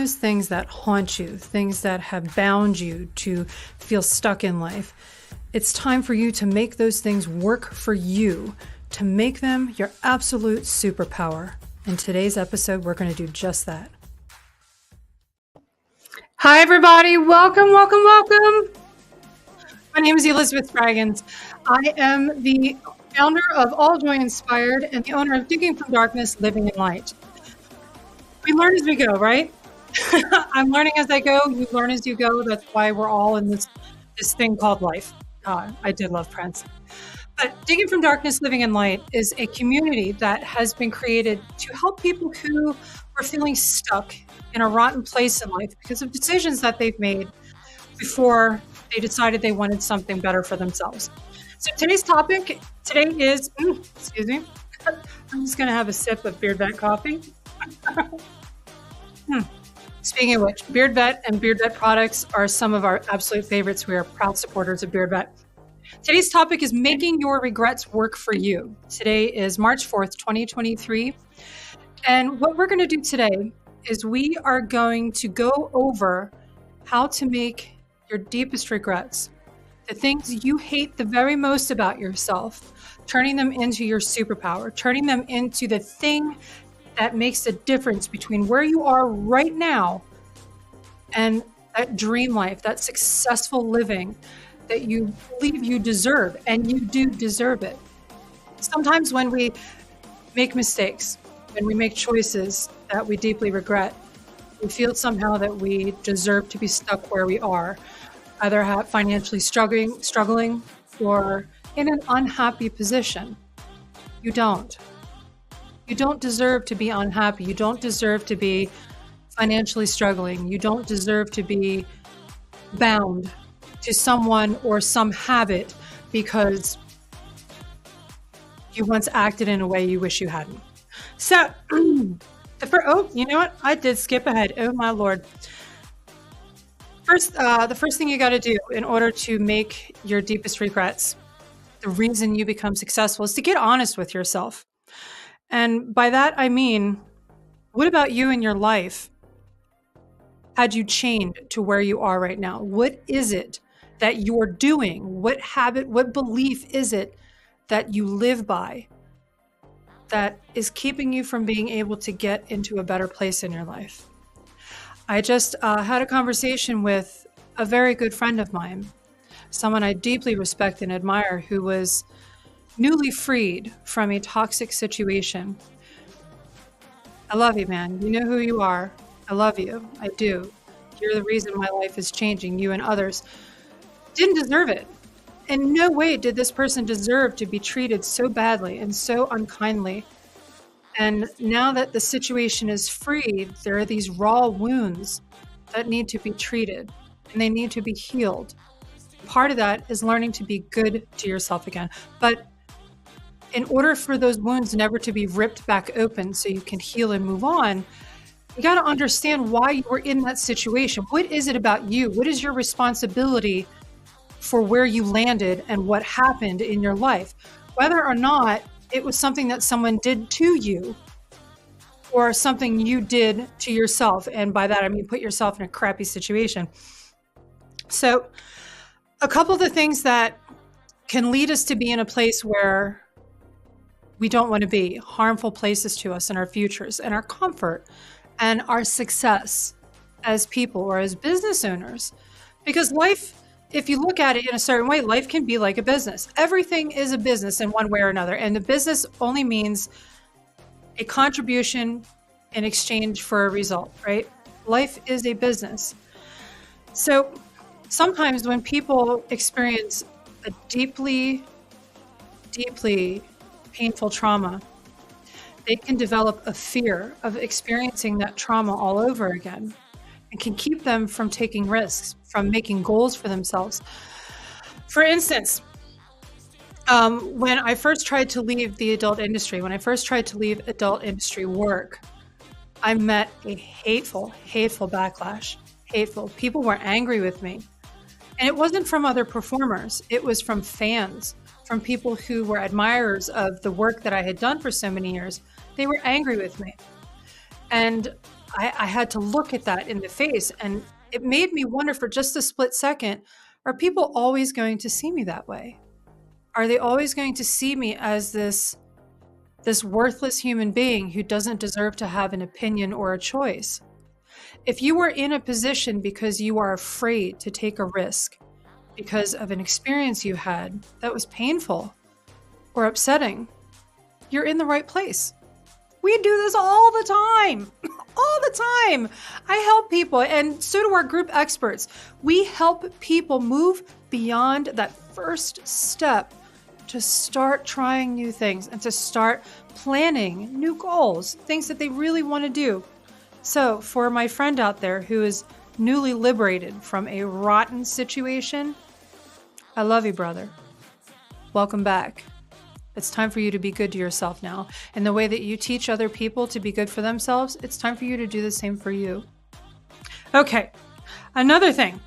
those things that haunt you, things that have bound you to feel stuck in life, it's time for you to make those things work for you, to make them your absolute superpower. In today's episode, we're going to do just that. Hi, everybody. Welcome. My name is Elizabeth Spraggins. I am the founder of AllJOYInspired and the owner of Digging from Darkness, Living in Light. We learn as we go, right? I'm learning as I go. You learn as you go. That's why we're all in this thing called life. I did love Prince. But Digging from Darkness, Living in Light is a community that has been created to help people who are feeling stuck in a rotten place in life because of decisions that they've made before they decided they wanted something better for themselves. So today's topic is, excuse me, I'm just going to have a sip of Beard Vet coffee. Speaking of which, Beard Vet and Beard Vet products are some of our absolute favorites. We are proud supporters of Beard Vet. Today's topic is making your regrets work for you. Today is March 4th, 2023. And what we're going to do today is we are going to go over how to make your deepest regrets, the things you hate the very most about yourself, turning them into your superpower, turning them into the thing that makes the difference between where you are right now and that dream life, that successful living that you believe you deserve, and you do deserve it. Sometimes when we make mistakes, when we make choices that we deeply regret, we feel somehow that we deserve to be stuck where we are, either financially struggling or in an unhappy position. You don't. You don't deserve to be unhappy. You don't deserve to be financially struggling. You don't deserve to be bound to someone or some habit because you once acted in a way you wish you hadn't. So, you know what? I did skip ahead. Oh my Lord. The first thing you got to do in order to make your deepest regrets, the reason you become successful, is to get honest with yourself. And by that, I mean, what about you in your life had you chained to where you are right now? What is it that you're doing? What habit, what belief is it that you live by that is keeping you from being able to get into a better place in your life? I just had a conversation with a very good friend of mine, someone I deeply respect and admire, who was newly freed from a toxic situation. I love you, man. You know who you are. I love you. I do. You're the reason my life is changing. You and others didn't deserve it. In no way did this person deserve to be treated so badly and so unkindly. And now that the situation is free, there are these raw wounds that need to be treated and they need to be healed. Part of that is learning to be good to yourself again. But in order for those wounds never to be ripped back open so you can heal and move on, you got to understand why you were in that situation. What is it about you? What is your responsibility for where you landed and what happened in your life? Whether or not it was something that someone did to you or something you did to yourself. And by that, I mean, put yourself in a crappy situation. So a couple of the things that can lead us to be in a place where we don't want to be, harmful places to us and our futures and our comfort and our success as people or as business owners. Because life, if you look at it in a certain way, life can be like a business. Everything is a business in one way or another. And the business only means a contribution in exchange for a result, right? Life is a business. So sometimes when people experience a deeply, deeply painful trauma, they can develop a fear of experiencing that trauma all over again, and can keep them from taking risks, from making goals for themselves. For instance, when I first tried to leave the adult industry, when I first tried to leave adult industry work, I met a hateful backlash. Hateful. People were angry with me. And it wasn't from other performers. It was from fans, from people who were admirers of the work that I had done for so many years. They were angry with me. And I had to look at that in the face, and it made me wonder for just a split second, are people always going to see me that way? Are they always going to see me as this worthless human being who doesn't deserve to have an opinion or a choice? If you are in a position because you are afraid to take a risk because of an experience you had that was painful or upsetting, you're in the right place. We do this all the time, all the time. I help people, and so do our group experts. We help people move beyond that first step to start trying new things and to start planning new goals, things that they really want to do. So for my friend out there who is newly liberated from a rotten situation, I love you, brother. Welcome back. It's time for you to be good to yourself now. And the way that you teach other people to be good for themselves, it's time for you to do the same for you. Okay, another thing.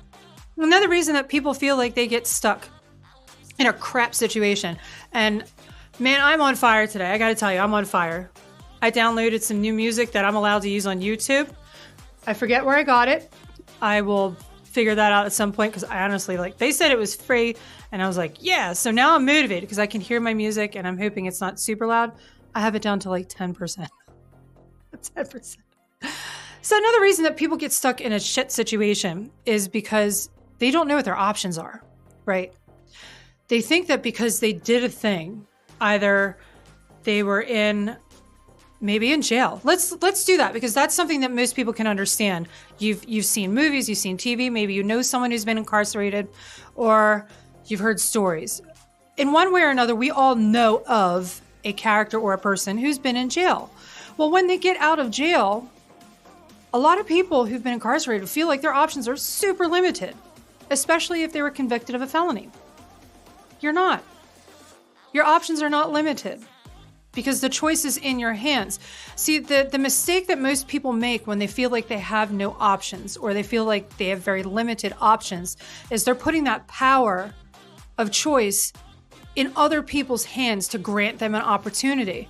Another reason that people feel like they get stuck in a crap situation. And man, I'm on fire today. I got to tell you, I'm on fire. I downloaded some new music that I'm allowed to use on YouTube. I forget where I got it. I will figure that out at some point because I honestly, they said it was free and I was like, yeah. So now I'm motivated because I can hear my music and I'm hoping it's not super loud. I have it down to 10%. 10%. So another reason that people get stuck in a shit situation is because they don't know what their options are, right? They think that because they did a thing, either they were maybe in jail. Let's do that because that's something that most people can understand. You've seen movies, you've seen TV, maybe you know someone who's been incarcerated, or you've heard stories. In one way or another, we all know of a character or a person who's been in jail. Well, when they get out of jail, a lot of people who've been incarcerated feel like their options are super limited, especially if they were convicted of a felony. You're not. Your options are not limited because the choice is in your hands. See, the mistake that most people make when they feel like they have no options or they feel like they have very limited options is they're putting that power of choice in other people's hands to grant them an opportunity.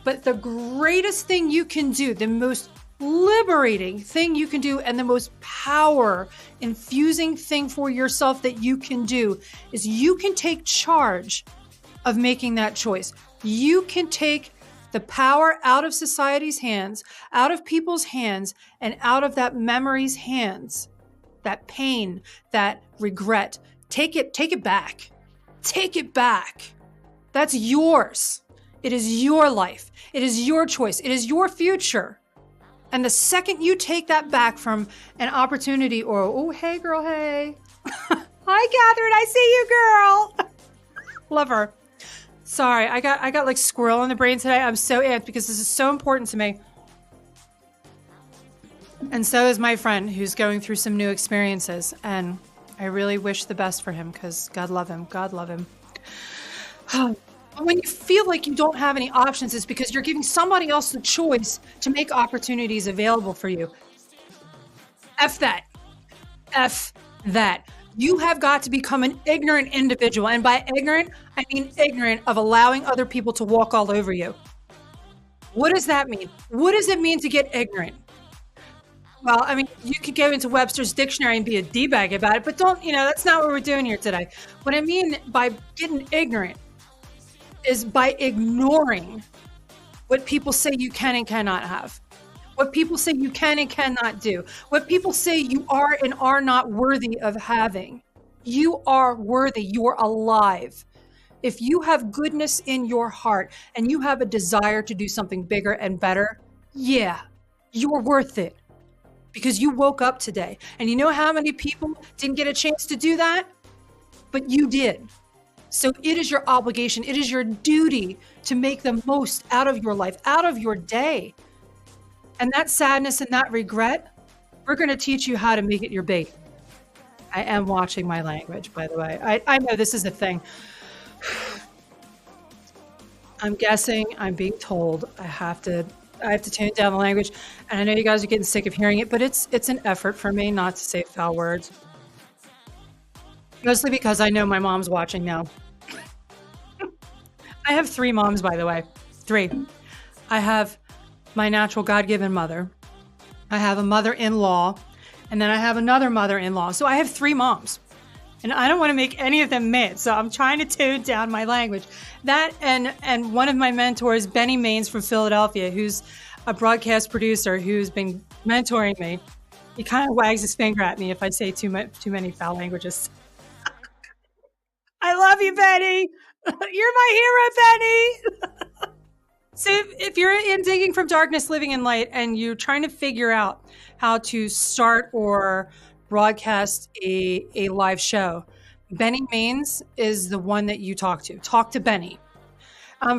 But the greatest thing you can do, the most liberating thing you can do, and the most power infusing thing for yourself that you can do is you can take charge of making that choice. You can take the power out of society's hands, out of people's hands, and out of that memory's hands, that pain, that regret. Take it back. Take it back. That's yours. It is your life. It is your choice. It is your future. And the second you take that back from an opportunity or, oh, hey, girl, hey. Hi, Catherine, I see you, girl. Love her. Sorry, I got squirrel in the brain today. I'm so amped because this is so important to me. And so is my friend who's going through some new experiences. And I really wish the best for him because God love him. God love him. When you feel like you don't have any options, it's because you're giving somebody else the choice to make opportunities available for you. F that. F that. You have got to become an ignorant individual. And by ignorant, I mean ignorant of allowing other people to walk all over you. What does that mean? What does it mean to get ignorant? Well, I mean, you could go into Webster's dictionary and be a D-bag about it, but that's not what we're doing here today. What I mean by getting ignorant is by ignoring what people say you can and cannot have, what people say you can and cannot do, what people say you are and are not worthy of having. You are worthy. You are alive. If you have goodness in your heart and you have a desire to do something bigger and better, yeah, you're worth it because you woke up today. And you know how many people didn't get a chance to do that? But you did. So it is your obligation, it is your duty to make the most out of your life, out of your day. And that sadness and that regret, we're going to teach you how to make it your bait. I am watching my language, by the way. I know this is a thing. I'm guessing, I'm being told I have to tone down the language. And I know you guys are getting sick of hearing it, but it's an effort for me not to say foul words. Mostly because I know my mom's watching now. I have 3 moms, by the way. 3. I have my natural God-given mother. I have a mother-in-law, and then I have another mother-in-law. So I have 3 moms. And I don't want to make any of them mad. So I'm trying to tone down my language. That and one of my mentors, Benny Maines from Philadelphia, who's a broadcast producer who's been mentoring me. He kind of wags his finger at me if I say too many foul languages. I love you, Benny. You're my hero, Benny. So if you're in Digging from Darkness, Living in Light, and you're trying to figure out how to start or broadcast a live show, Benny Maines is the one that you talk to. Talk to Benny.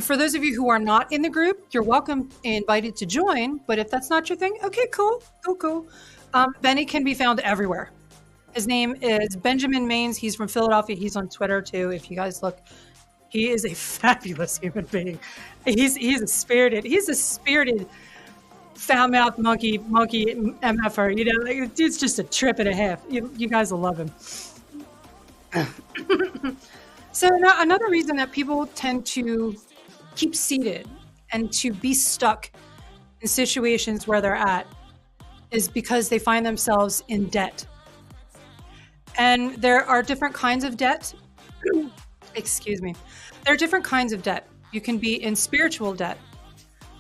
For those of you who are not in the group, you're welcome and invited to join. But if that's not your thing, okay, cool. Benny can be found everywhere. His name is Benjamin Maines. He's from Philadelphia. He's on Twitter too. If you guys look, he is a fabulous human being. He's a spirited foul mouth monkey MFer. You know, like, dude's just a trip and a half. You guys will love him. So another reason that people tend to keep seated and to be stuck in situations where they're at is because they find themselves in debt. And there are different kinds of debt. Excuse me. There are different kinds of debt. You can be in spiritual debt.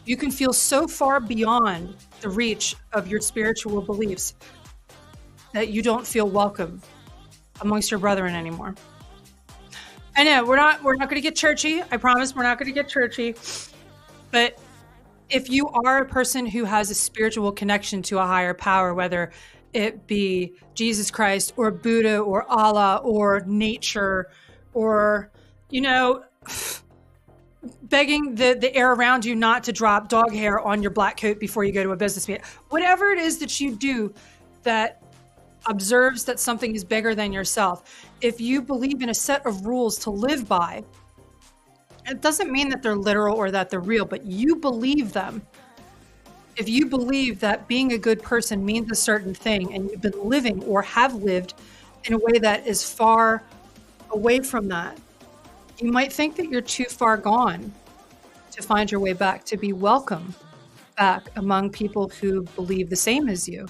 You can feel so far beyond the reach of your spiritual beliefs that you don't feel welcome amongst your brethren anymore. I know we're not going to get churchy. I promise we're not going to get churchy. But if you are a person who has a spiritual connection to a higher power, whether it be Jesus Christ or Buddha or Allah or nature or, you know, begging the air around you not to drop dog hair on your black coat before you go to a business meeting, whatever it is that you do that observes that something is bigger than yourself, if you believe in a set of rules to live by, it doesn't mean that they're literal or that they're real, but you believe them. If you believe that being a good person means a certain thing and you've been living or have lived in a way that is far away from that, you might think that you're too far gone to find your way back, to be welcome back among people who believe the same as you.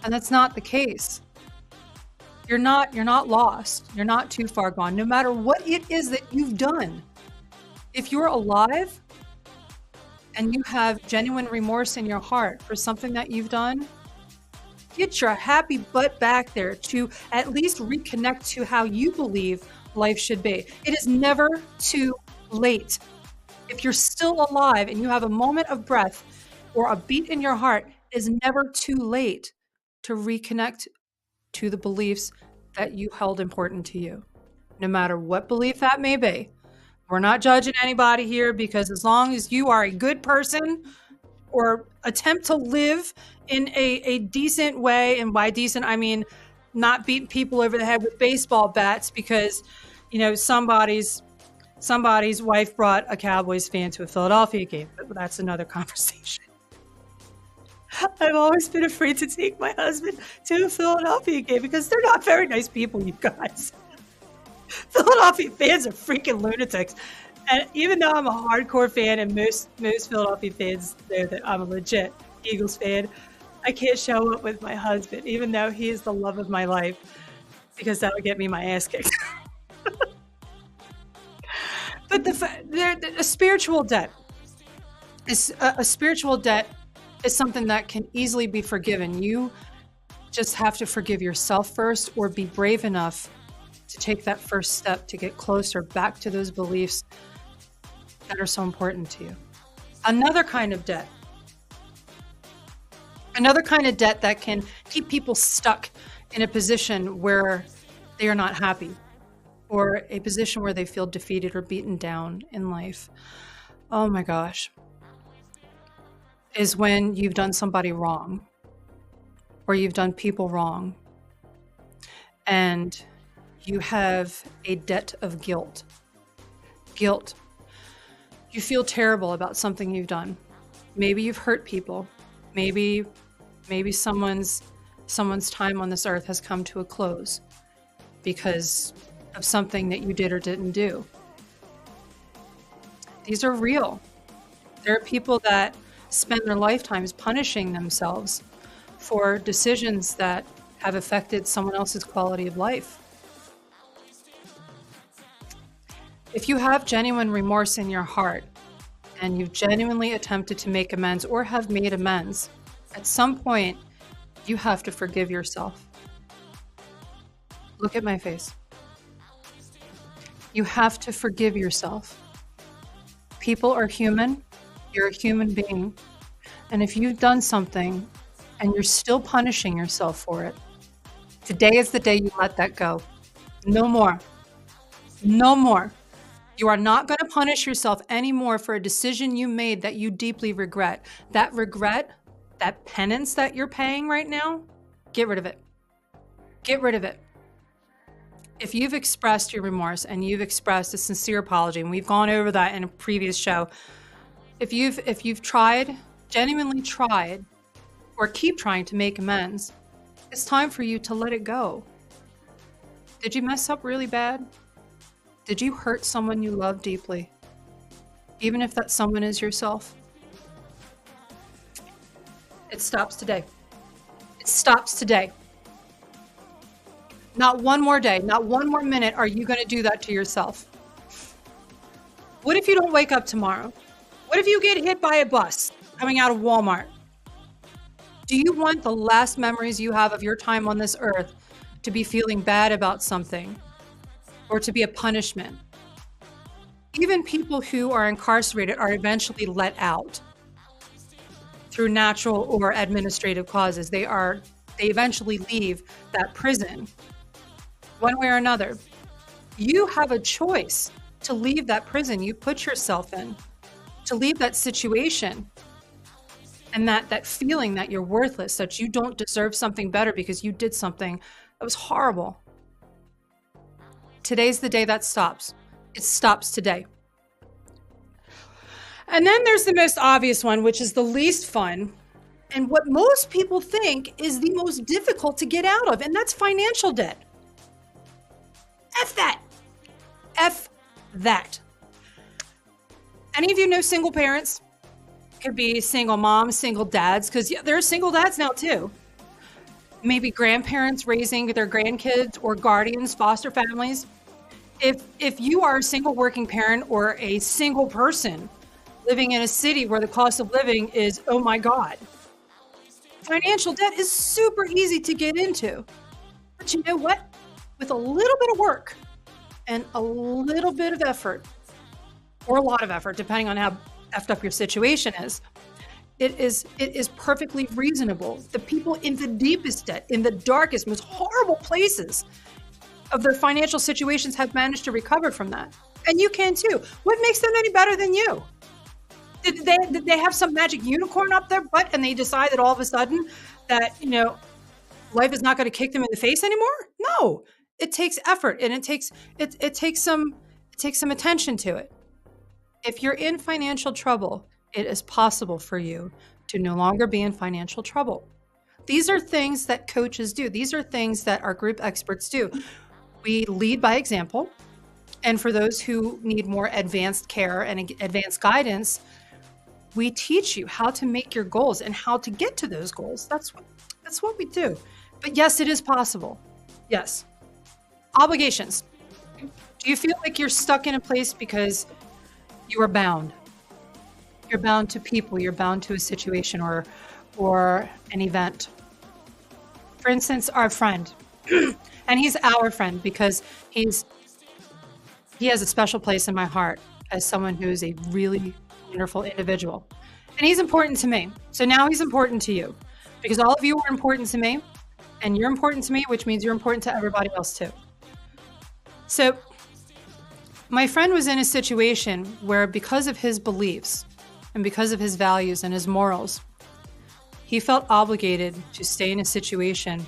And that's not the case. You're not lost. You're not too far gone, no matter what it is that you've done. If you're alive and you have genuine remorse in your heart for something that you've done, get your happy butt back there to at least reconnect to how you believe life should be. It is never too late. If you're still alive and you have a moment of breath or a beat in your heart, it is never too late to reconnect to the beliefs that you held important to you, no matter what belief that may be. We're not judging anybody here, because as long as you are a good person or attempt to live in a decent way, and by decent, I mean not beating people over the head with baseball bats because, you know, somebody's wife brought a Cowboys fan to a Philadelphia game, but that's another conversation. I've always been afraid to take my husband to a Philadelphia game because they're not very nice people, you guys. Philadelphia fans are freaking lunatics. And even though I'm a hardcore fan and most Philadelphia fans know that I'm a legit Eagles fan, I can't show up with my husband, even though he is the love of my life, because that would get me my ass kicked. But a spiritual debt is a spiritual debt is something that can easily be forgiven. You just have to forgive yourself first, or be brave enough to take that first step to get closer back to those beliefs that are so important to you. Another kind of debt that can keep people stuck in a position where they are not happy, or a position where they feel defeated or beaten down in life. Oh my gosh. Is when you've done somebody wrong, or you've done people wrong, and you have a debt of guilt. Guilt. You feel terrible about something you've done. Maybe you've hurt people. Maybe someone's time on this earth has come to a close because of something that you did or didn't do. These are real. There are people that spend their lifetimes punishing themselves for decisions that have affected someone else's quality of life. If you have genuine remorse in your heart and you've genuinely attempted to make amends or have made amends, at some point, you have to forgive yourself. Look at my face. You have to forgive yourself. People are human. You're a human being. And if you've done something and you're still punishing yourself for it, today is the day you let that go. No more. No more. You are not going to punish yourself anymore for a decision you made that you deeply regret. That regret, that penance that you're paying right now, get rid of it. Get rid of it. If you've expressed your remorse and you've expressed a sincere apology, and we've gone over that in a previous show, if you've tried, genuinely tried, or keep trying to make amends, it's time for you to let it go. Did you mess up really bad? Did you hurt someone you love deeply? Even if that someone is yourself? It stops today. It stops today. Not one more day, not one more minute are you going to do that to yourself. What if you don't wake up tomorrow? What if you get hit by a bus coming out of Walmart? Do you want the last memories you have of your time on this earth to be feeling bad about something or to be a punishment? Even people who are incarcerated are eventually let out through natural or administrative causes. They eventually leave that prison one way or another. You have a choice to leave that prison you put yourself in, to leave that situation and that feeling that you're worthless, that you don't deserve something better because you did something that was horrible. Today's the day that stops. It stops today. And then there's the most obvious one, which is the least fun, and what most people think is the most difficult to get out of, and that's financial debt. F that. F that. Any of you know single parents? Could be single moms, single dads, because there are single dads now too. Maybe grandparents raising their grandkids or guardians, foster families. If you are a single working parent or a single person living in a city where the cost of living is, oh my God, financial debt is super easy to get into. But you know what? With a little bit of work and a little bit of effort, or a lot of effort, depending on how effed up your situation is, it is perfectly reasonable. The people in the deepest debt, in the darkest, most horrible places of their financial situations have managed to recover from that. And you can too. What makes them any better than you? Did they have some magic unicorn up their butt and they decide that all of a sudden that, life is not going to kick them in the face anymore? No, it takes effort and it takes some attention to it. If you're in financial trouble, it is possible for you to no longer be in financial trouble. These are things that coaches do. These are things that our group experts do. We lead by example. And for those who need more advanced care and advanced guidance, we teach you how to make your goals and how to get to those goals. That's what we do. But yes, it is possible. Yes. Obligations. Do you feel like you're stuck in a place because you are bound? You're bound to people, you're bound to a situation or an event. For instance, our friend, and he's our friend because he has a special place in my heart as someone who is a really wonderful individual. And he's important to me. So now he's important to you because all of you are important to me and you're important to me, which means you're important to everybody else too. So my friend was in a situation where because of his beliefs and because of his values and his morals, he felt obligated to stay in a situation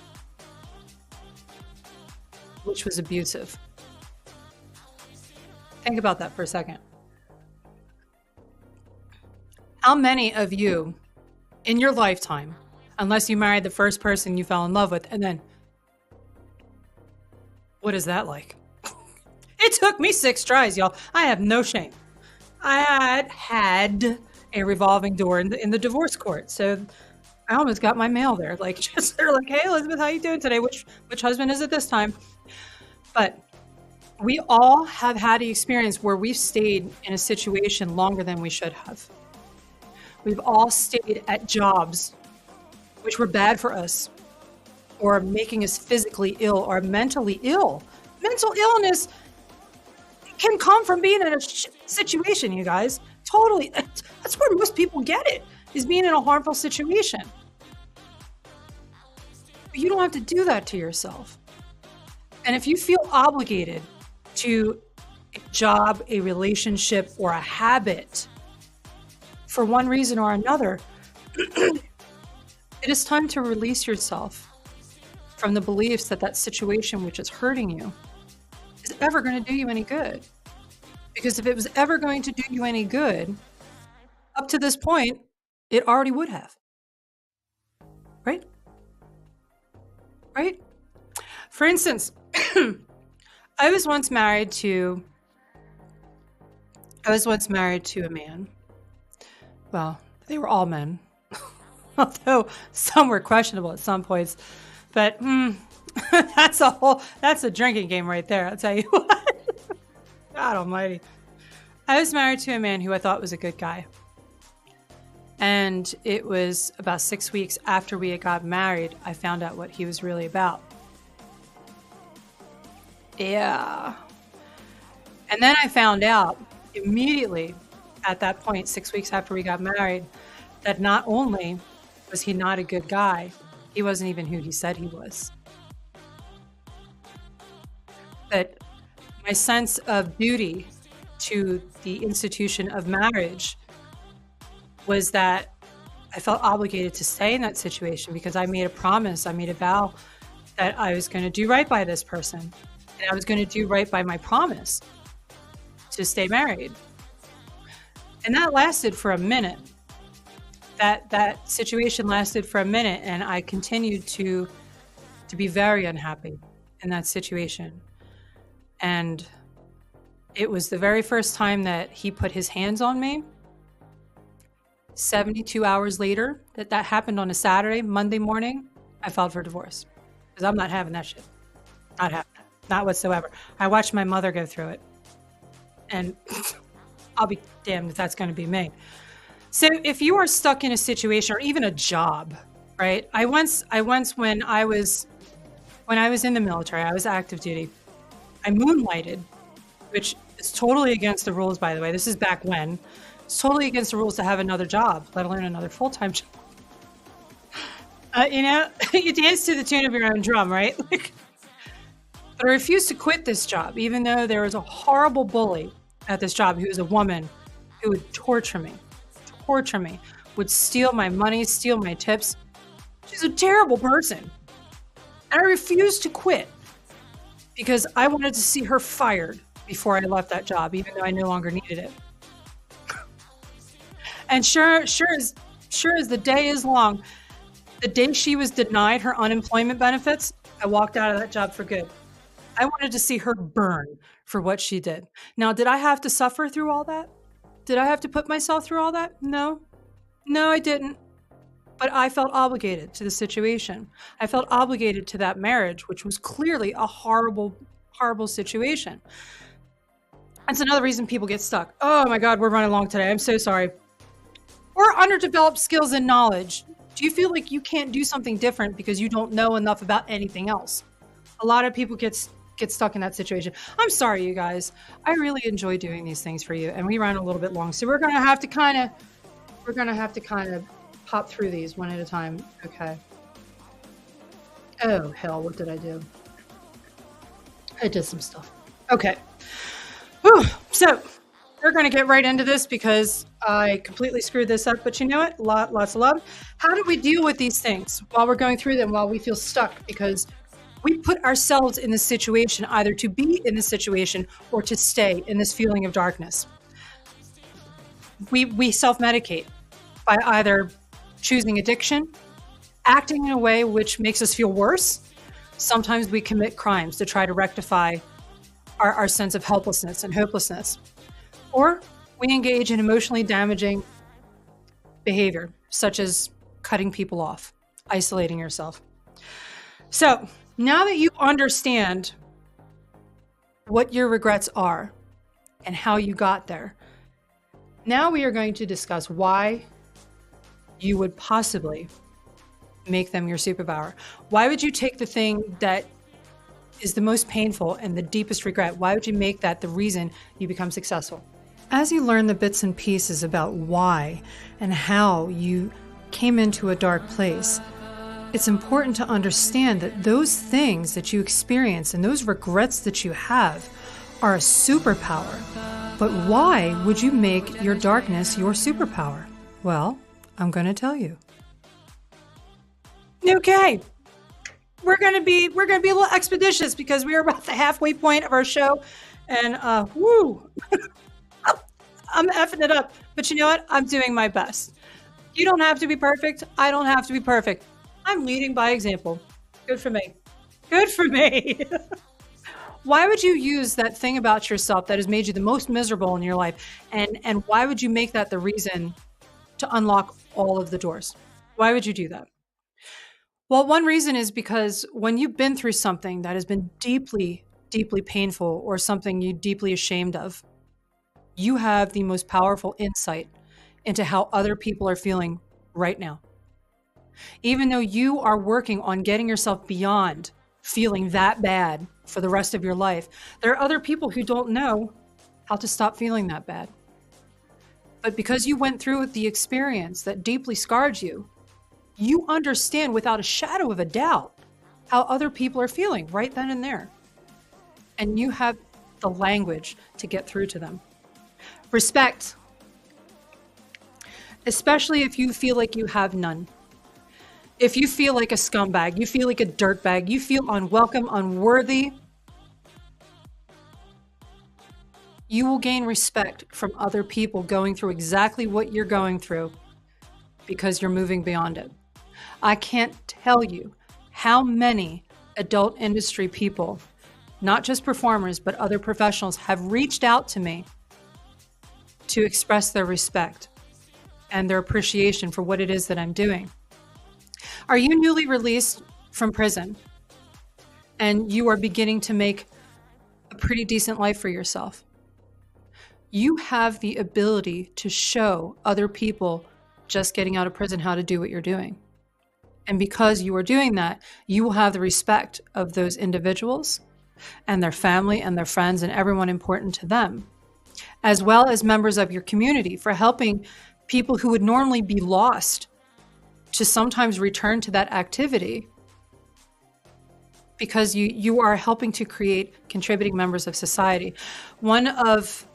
which was abusive. Think about that for a second. How many of you in your lifetime, unless you married the first person you fell in love with, and then, what is that like? It took me 6 tries, y'all. I have no shame. I had a revolving door in the divorce court. So I almost got my mail there. Like, just they're like, "Hey, Elizabeth, how you doing today? Which husband is it this time?" But we all have had the experience where we've stayed in a situation longer than we should have. We've all stayed at jobs which were bad for us, or making us physically ill or mentally ill. Mental illness can come from being in a situation, you guys. Totally. That's where most people get it, is being in a harmful situation. But you don't have to do that to yourself. And if you feel obligated to a job, a relationship, or a habit for one reason or another, it is time to release yourself from the beliefs that that situation which is hurting you is ever going to do you any good. Because if it was ever going to do you any good, up to this point, it already would have. Right? Right? For instance, I was once married to a man. Well, they were all men, although some were questionable at some points. But that's a drinking game right there. I'll tell you what. God almighty. I was married to a man who I thought was a good guy. And it was about 6 weeks after we had got married, I found out what he was really about. Yeah. And then I found out immediately at that point, 6 weeks after we got married, that not only was he not a good guy, he wasn't even who he said he was. But my sense of duty to the institution of marriage was that I felt obligated to stay in that situation because I made a promise, I made a vow that I was going to do right by this person. And I was going to do right by my promise to stay married. And that lasted for a minute. That situation lasted for a minute, and I continued to be very unhappy in that situation. And it was the very first time that he put his hands on me. 72 hours later, that happened on a Saturday, Monday morning, I filed for divorce. Because I'm not having that shit. Not having it. Not whatsoever. I watched my mother go through it. And I'll be damned if that's going to be me. So if you are stuck in a situation or even a job, right? I once when I was in the military, I was active duty. I moonlighted, which is totally against the rules, by the way. This is back when. It's totally against the rules to have another job, let alone another full-time job. You dance to the tune of your own drum, right? But I refused to quit this job, even though there was a horrible bully at this job who was a woman who would torture me, would steal my money, steal my tips. She's a terrible person. And I refused to quit because I wanted to see her fired before I left that job, even though I no longer needed it. And sure as the day is long, the day she was denied her unemployment benefits, I walked out of that job for good. I wanted to see her burn for what she did. Now, did I have to suffer through all that? Did I have to put myself through all that? No, I didn't. But I felt obligated to the situation. I felt obligated to that marriage, which was clearly a horrible, horrible situation. That's another reason people get stuck. Oh my God, we're running long today. I'm so sorry. Or underdeveloped skills and knowledge. Do you feel like you can't do something different because you don't know enough about anything else? A lot of people get stuck in that situation. I'm sorry, you guys. I really enjoy doing these things for you, and we ran a little bit long, so we're gonna have to kind of pop through these one at a time. Okay. Oh hell, what did I do? I did some stuff. Okay. Whew. So we're gonna get right into this because I completely screwed this up. But you know what? Lots of love. How do we deal with these things while we're going through them? While we feel stuck because we put ourselves in this situation, either to be in this situation or to stay in this feeling of darkness. We self-medicate by either choosing addiction, acting in a way which makes us feel worse. Sometimes we commit crimes to try to rectify our sense of helplessness and hopelessness. Or we engage in emotionally damaging behavior, such as cutting people off, isolating yourself. So now that you understand what your regrets are and how you got there, now we are going to discuss why you would possibly make them your superpower. Why would you take the thing that is the most painful and the deepest regret? Why would you make that the reason you become successful? As you learn the bits and pieces about why and how you came into a dark place, it's important to understand that those things that you experience and those regrets that you have are a superpower. But why would you make your darkness your superpower? Well, I'm going to tell you. Okay. We're going to be a little expeditious because we are about the halfway point of our show, and I'm effing it up. But you know what? I'm doing my best. You don't have to be perfect. I don't have to be perfect. I'm leading by example. Good for me. Good for me. Why would you use that thing about yourself that has made you the most miserable in your life? And why would you make that the reason to unlock all of the doors? Why would you do that? Well, one reason is because when you've been through something that has been deeply, deeply painful or something you're deeply ashamed of, you have the most powerful insight into how other people are feeling right now. Even though you are working on getting yourself beyond feeling that bad for the rest of your life, there are other people who don't know how to stop feeling that bad. But because you went through the experience that deeply scarred you, you understand without a shadow of a doubt how other people are feeling right then and there. And you have the language to get through to them. Respect, especially if you feel like you have none. If you feel like a scumbag, you feel like a dirtbag, you feel unwelcome, unworthy, you will gain respect from other people going through exactly what you're going through because you're moving beyond it. I can't tell you how many adult industry people, not just performers, but other professionals, have reached out to me to express their respect and their appreciation for what it is that I'm doing. Are you newly released from prison and you are beginning to make a pretty decent life for yourself? You have the ability to show other people just getting out of prison how to do what you're doing. And because you are doing that, you will have the respect of those individuals and their family and their friends and everyone important to them, as well as members of your community, for helping people who would normally be lost to sometimes return to that activity, because you are helping to create contributing members of society. One of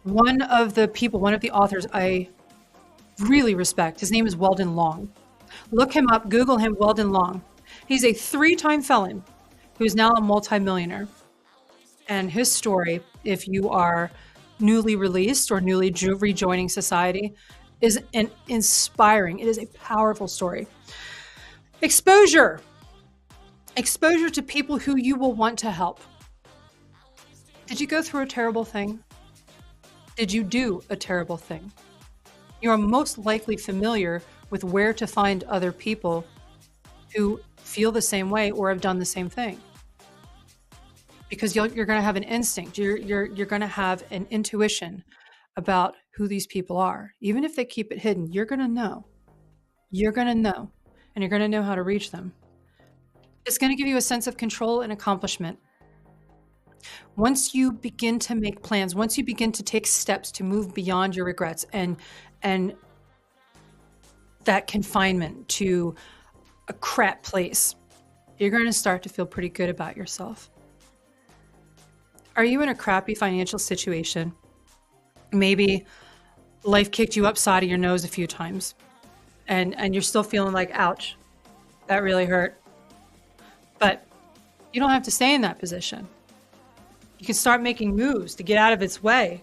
the authors I really respect, his name is Weldon Long. Look him up, Google him, Weldon Long. He's a 3-time felon who's now a multimillionaire. And his story, if you are newly released or newly rejoining society, is inspiring. It is a powerful story. Exposure. Exposure to people who you will want to help. Did you go through a terrible thing? Did you do a terrible thing? You are most likely familiar with where to find other people who feel the same way or have done the same thing. Because you're going to have an instinct. You're going to have an intuition about who these people are. Even if they keep it hidden, you're going to know. You're going to know. And you're going to know how to reach them. It's going to give you a sense of control and accomplishment. Once you begin to make plans, once you begin to take steps to move beyond your regrets and that confinement to a crap place, you're going to start to feel pretty good about yourself. Are you in a crappy financial situation? Maybe life kicked you upside of your nose a few times and you're still feeling like, ouch, that really hurt. But you don't have to stay in that position. You can start making moves to get out of its way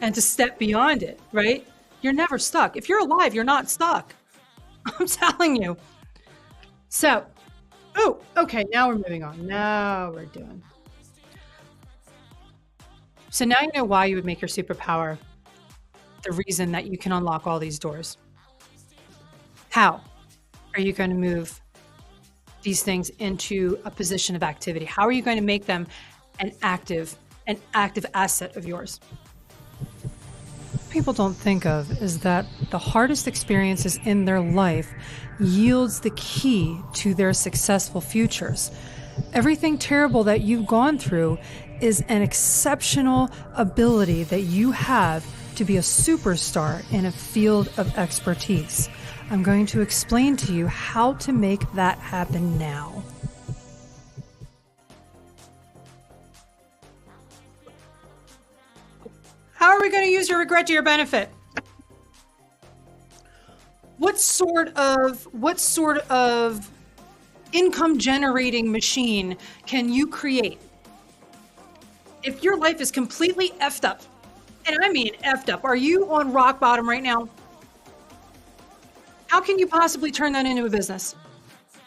and to step beyond it, right? You're never stuck. If you're alive, you're not stuck. I'm telling you. So, okay, now we're moving on. Now we're doing. So now you know why you would make your superpower the reason that you can unlock all these doors. How? are you going to move these things into a position of activity? How are you going to make them an active asset of yours? People don't think of is that the hardest experiences in their life yields the key to their successful futures. Everything terrible that you've gone through is an exceptional ability that you have to be a superstar in a field of expertise. I'm going to explain to you how to make that happen now. How are we going to use your regret to your benefit? What sort of income generating machine can you create if your life is completely effed up? And I mean effed up. Are you on rock bottom right now? How can you possibly turn that into a business?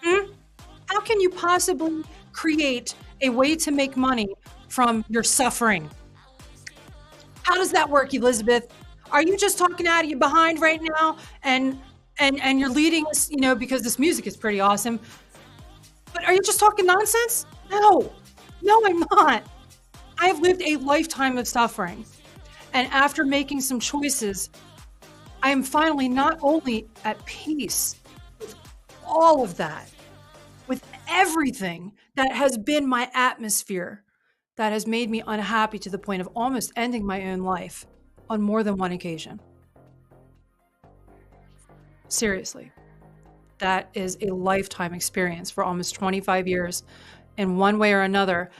How can you possibly create a way to make money from your suffering? How does that work, Elizabeth? Are you just talking out of your behind right now and you're leading us, because this music is pretty awesome? But are you just talking nonsense? No, I'm not. I have lived a lifetime of suffering. And after making some choices, I am finally not only at peace with all of that, with everything that has been my atmosphere, that has made me unhappy to the point of almost ending my own life on more than one occasion. Seriously, that is a lifetime experience. For almost 25 years, in one way or another,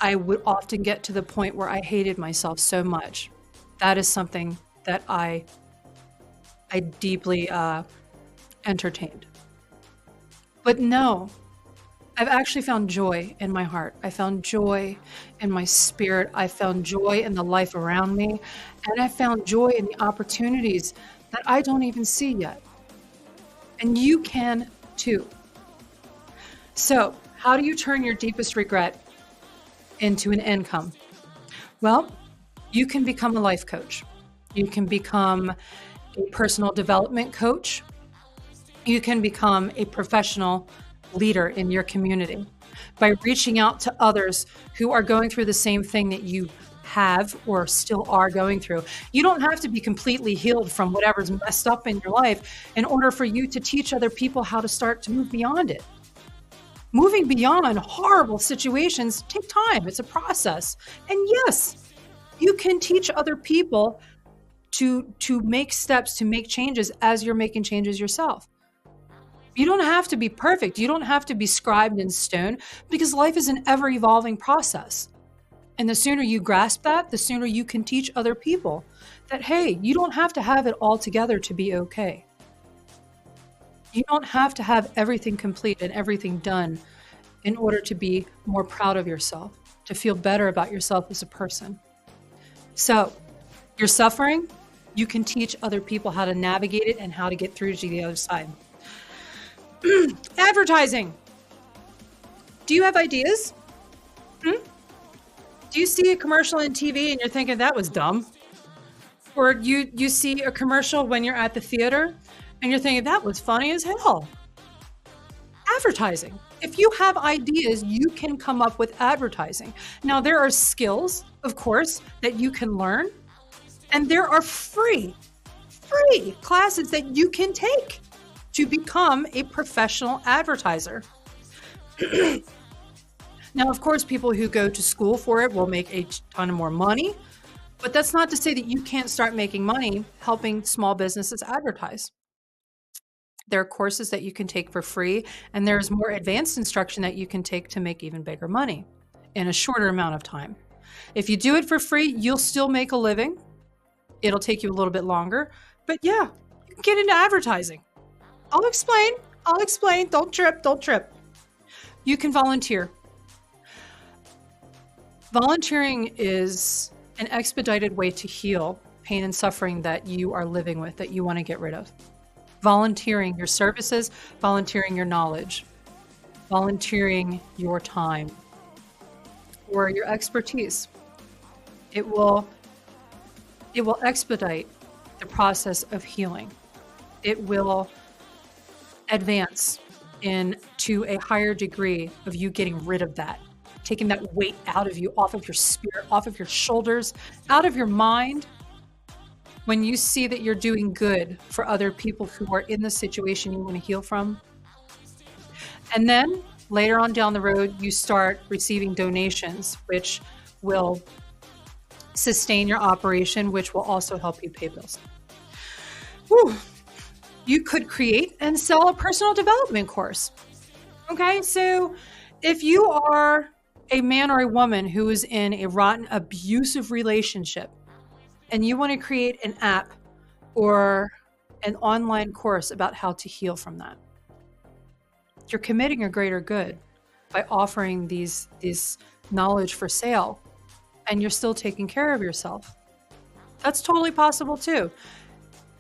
I would often get to the point where I hated myself so much. That is something that I deeply entertained. But no, I've actually found joy in my heart. I found joy in my spirit. I found joy in the life around me. And I found joy in the opportunities that I don't even see yet. And you can too. So, how do you turn your deepest regret into an income? Well, you can become a life coach. You can become a personal development coach. You can become a professional leader in your community by reaching out to others who are going through the same thing that you have or still are going through. You don't have to be completely healed from whatever's messed up in your life in order for you to teach other people how to start to move beyond it. Moving beyond horrible situations take time. It's a process. And yes, you can teach other people to make steps, to make changes as you're making changes yourself. You don't have to be perfect. You don't have to be scribed in stone, because life is an ever-evolving process. And the sooner you grasp that, the sooner you can teach other people that, hey, you don't have to have it all together to be okay. You don't have to have everything complete and everything done in order to be more proud of yourself, to feel better about yourself as a person. So, you're suffering, you can teach other people how to navigate it and how to get through to the other side. Advertising. Do you have ideas? Do you see a commercial on TV and you're thinking that was dumb? Or you see a commercial when you're at the theater and you're thinking that was funny as hell? Advertising. If you have ideas, you can come up with advertising. Now, there are skills, of course, that you can learn, and there are free classes that you can take to become a professional advertiser. Now, of course, people who go to school for it will make a ton of more money, but that's not to say that you can't start making money helping small businesses advertise. There are courses that you can take for free, and there's more advanced instruction that you can take to make even bigger money in a shorter amount of time. If you do it for free, you'll still make a living. It'll take you a little bit longer, but yeah, you can get into advertising. I'll explain. Don't trip. You can volunteer. Volunteering is an expedited way to heal pain and suffering that you are living with, that you want to get rid of. Volunteering your services, volunteering your knowledge, volunteering your time or your expertise. It will expedite the process of healing. It will advance into a higher degree of you getting rid of that, taking that weight out of you, off of your spirit, off of your shoulders, out of your mind. When you see that you're doing good for other people who are in the situation you want to heal from. And then later on down the road, you start receiving donations, which will sustain your operation, which will also help you pay bills. Whew. You could create and sell a personal development course. Okay, so if you are a man or a woman who is in a rotten, abusive relationship, and you want to create an app or an online course about how to heal from that, you're committing a greater good by offering these knowledge for sale, and you're still taking care of yourself. That's totally possible too.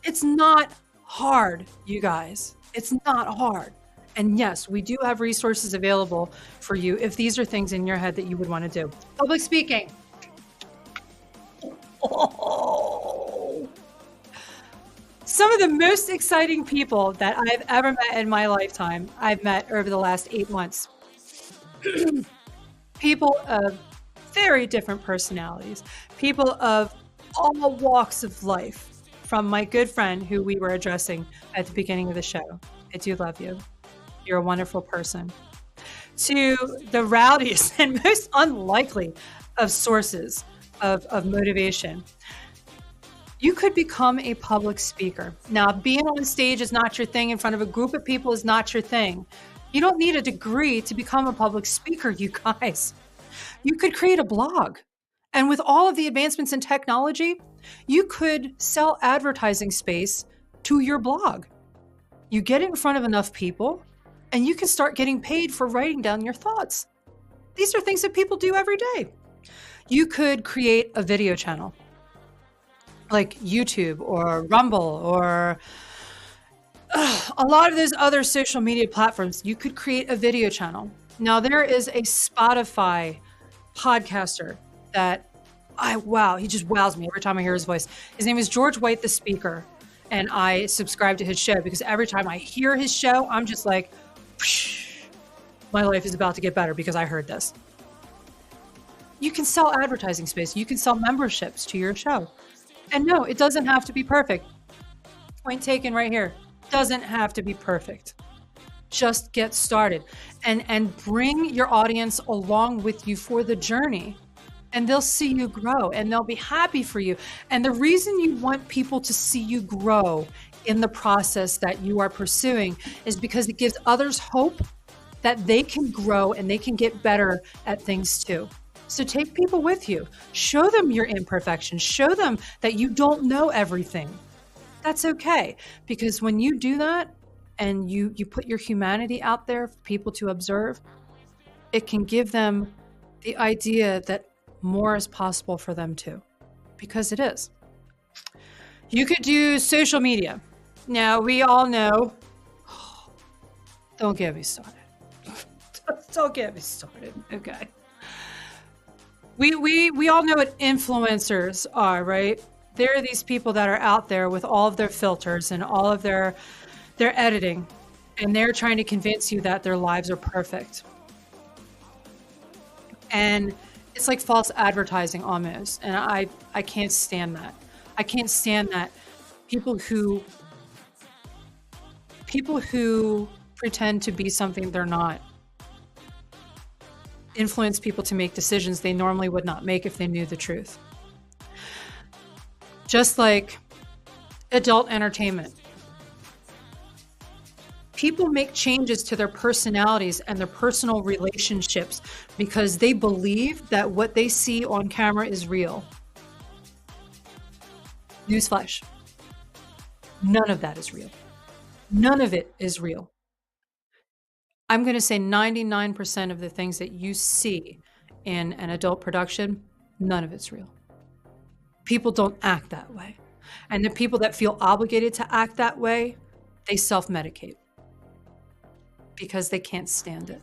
It's not hard, you guys. It's not hard. And yes, we do have resources available for you if these are things in your head that you would want to do. Public speaking. Oh. Some of the most exciting people that I've ever met in my lifetime, I've met over the last 8 months. People of very different personalities, people of all walks of life, from my good friend who we were addressing at the beginning of the show. I do love you. You're a wonderful person. To the rowdiest and most unlikely of sources of motivation. You could become a public speaker. Now, being on stage is not your thing. In front of a group of people is not your thing. You don't need a degree to become a public speaker, you guys. You could create a blog. And with all of the advancements in technology, you could sell advertising space to your blog. You get it in front of enough people, and you can start getting paid for writing down your thoughts. These are things that people do every day. You could create a video channel like YouTube or Rumble or a lot of those other social media platforms. You could create a video channel. Now, there is a Spotify podcaster that he just wows me every time I hear his voice. His name is George White, the speaker. And I subscribe to his show because every time I hear his show, I'm just like, my life is about to get better because I heard this. You can sell advertising space. You can sell memberships to your show. And no, it doesn't have to be perfect. Point taken right here. Doesn't have to be perfect. Just get started and bring your audience along with you for the journey. And they'll see you grow and they'll be happy for you. And the reason you want people to see you grow in the process that you are pursuing is because it gives others hope that they can grow and they can get better at things too. So take people with you. Show them your imperfections. Show them that you don't know everything. That's okay. Because when you do that and you put your humanity out there for people to observe, it can give them the idea that more is possible for them too, because it is. You could do social media. Now, we all know, don't get me started. Don't get me started, okay? We all know what influencers are, right? There are these people that are out there with all of their filters and all of their editing, and they're trying to convince you that their lives are perfect. And it's like false advertising almost. And I can't stand that. I can't stand that. People who pretend to be something they're not influence people to make decisions they normally would not make if they knew the truth. Just like adult entertainment. People make changes to their personalities and their personal relationships because they believe that what they see on camera is real. Newsflash. None of that is real. None of it is real. I'm going to say 99% of the things that you see in an adult production, none of it's real. People don't act that way. And the people that feel obligated to act that way, they self-medicate because they can't stand it.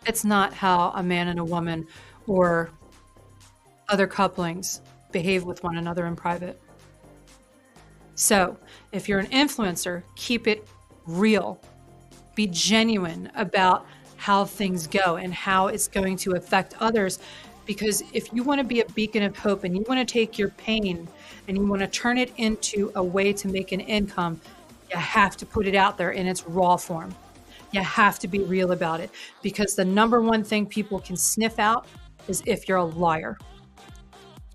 It's not how a man and a woman or other couplings behave with one another in private. So if you're an influencer, keep it real. Be genuine about how things go and how it's going to affect others. Because if you want to be a beacon of hope and you want to take your pain and you want to turn it into a way to make an income, you have to put it out there in its raw form. You have to be real about it, because the number one thing people can sniff out is if you're a liar.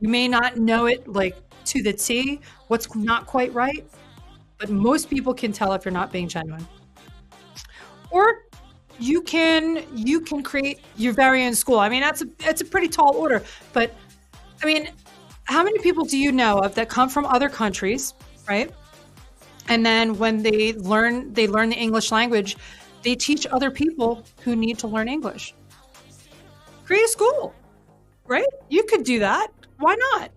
You may not know it like to the T, what's not quite right, but most people can tell if you're not being genuine. Or you can create your very own school. I mean, that's a pretty tall order, but I mean, how many people do you know of that come from other countries, right? And then when they learn the English language, they teach other people who need to learn English. Create a school, right? You could do that. Why not?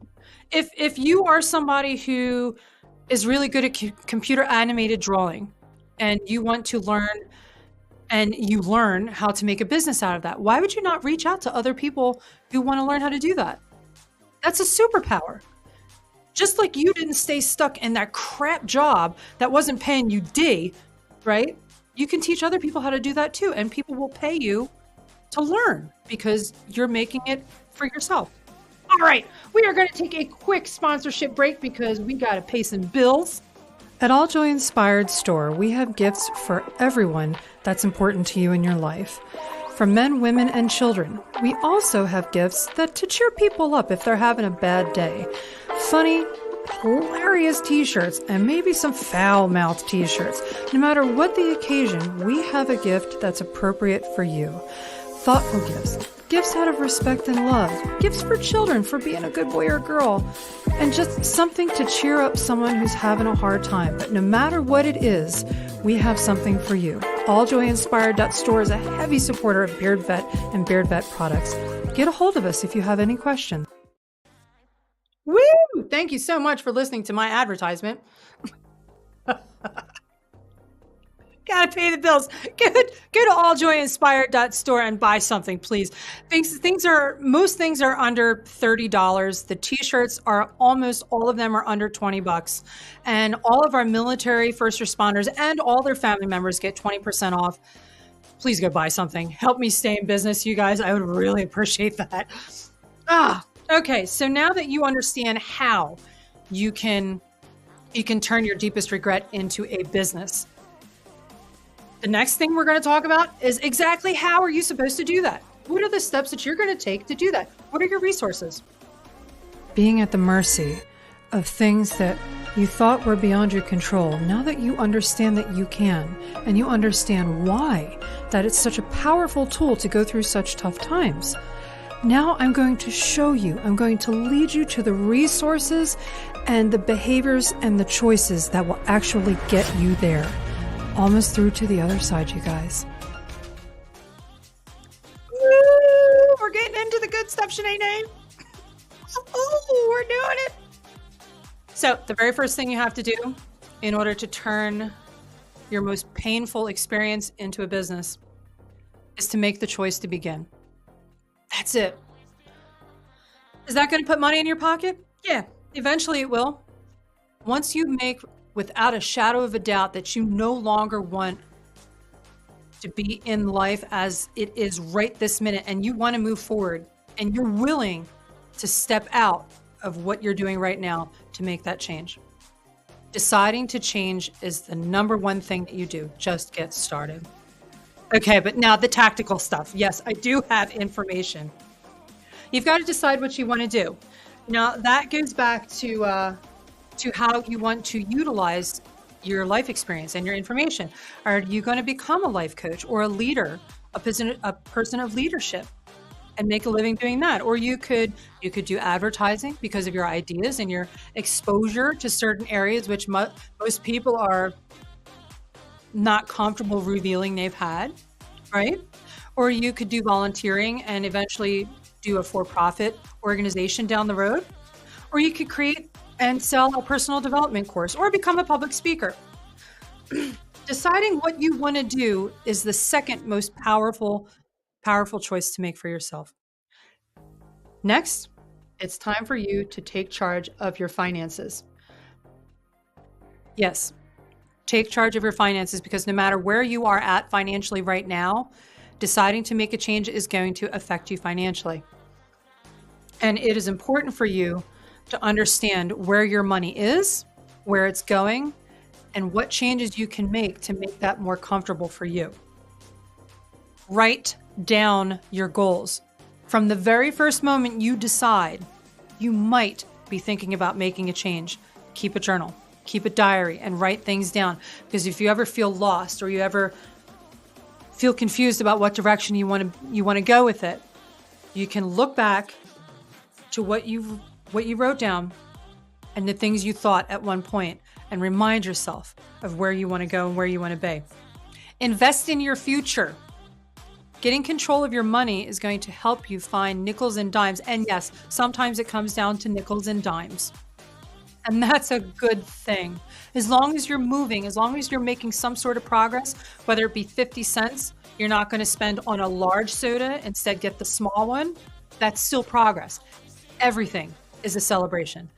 If you are somebody who is really good at computer animated drawing and you want to learn and you learn how to make a business out of that, why would you not reach out to other people who want to learn how to do that? That's a superpower. Just like you didn't stay stuck in that crap job that wasn't paying you D, right? You can teach other people how to do that too, and people will pay you to learn because you're making it for yourself. All right, we are going to take a quick sponsorship break because we got to pay some bills. At AllJOYInspired.store, we have gifts for everyone that's important to you in your life. For men, women, and children. We also have gifts that to cheer people up if they're having a bad day. Funny, hilarious t-shirts, and maybe some foul-mouthed t-shirts. No matter what the occasion, we have a gift that's appropriate for you. Thoughtful gifts. Gifts out of respect and love. Gifts for children for being a good boy or girl. And just something to cheer up someone who's having a hard time. But no matter what it is, we have something for you. AllJOYInspired.store is a heavy supporter of Beard Vet and Beard Vet products. Get a hold of us if you have any questions. Woo! Thank you so much for listening to my advertisement. Gotta pay the bills. Go to AllJOYInspired.store and buy something, please. Most things are under $30. The t-shirts are almost all of them are under $20. And all of our military, first responders, and all their family members get 20% off. Please go buy something. Help me stay in business, you guys. I would really appreciate that. Okay. So now that you understand how you can turn your deepest regret into a business, the next thing we're going to talk about is exactly how are you supposed to do that? What are the steps that you're going to take to do that? What are your resources? Being at the mercy of things that you thought were beyond your control, now that you understand that you can, and you understand why, that it's such a powerful tool to go through such tough times. Now I'm going to show you, I'm going to lead you to the resources and the behaviors and the choices that will actually get you there. Almost through to the other side, you guys. Woo, we're getting into the good stuff, Shanae. Oh, we're doing it. So the very first thing you have to do in order to turn your most painful experience into a business is to make the choice to begin. That's it. Is that going to put money in your pocket? Yeah, eventually it will. Once you make without a shadow of a doubt that you no longer want to be in life as it is right this minute, and you want to move forward, and you're willing to step out of what you're doing right now to make that change. Deciding to change is the number one thing that you do. Just get started. Okay, but now the tactical stuff. Yes, I do have information. You've got to decide what you want to do. Now that goes back to how you want to utilize your life experience and your information. Are you going to become a life coach or a leader, a person of leadership, and make a living doing that? Or you could do advertising because of your ideas and your exposure to certain areas, which most people are not comfortable revealing they've had, right? Or you could do volunteering and eventually do a for-profit organization down the road. Or you could create and sell a personal development course or become a public speaker. Deciding what you want to do is the second most powerful choice to make for yourself. Next, it's time for you to take charge of your finances. Yes, Take charge of your finances, because no matter where you are at financially right now, deciding to make a change is going to affect you financially. And it is important for you to understand where your money is, where it's going, and what changes you can make to make that more comfortable for you. Write down your goals. From the very first moment you decide you might be thinking about making a change, keep a journal, keep a diary, and write things down. Because if you ever feel lost or you ever feel confused about what direction you want to go with it, you can look back to what you wrote down and the things you thought at one point, and remind yourself of where you want to go and where you want to be. Invest in your future. Getting control of your money is going to help you find nickels and dimes. And yes, sometimes it comes down to nickels and dimes. And that's a good thing. As long as you're moving, as long as you're making some sort of progress, whether it be 50 cents, you're not going to spend on a large soda, instead get the small one, that's still progress. Everything is a celebration.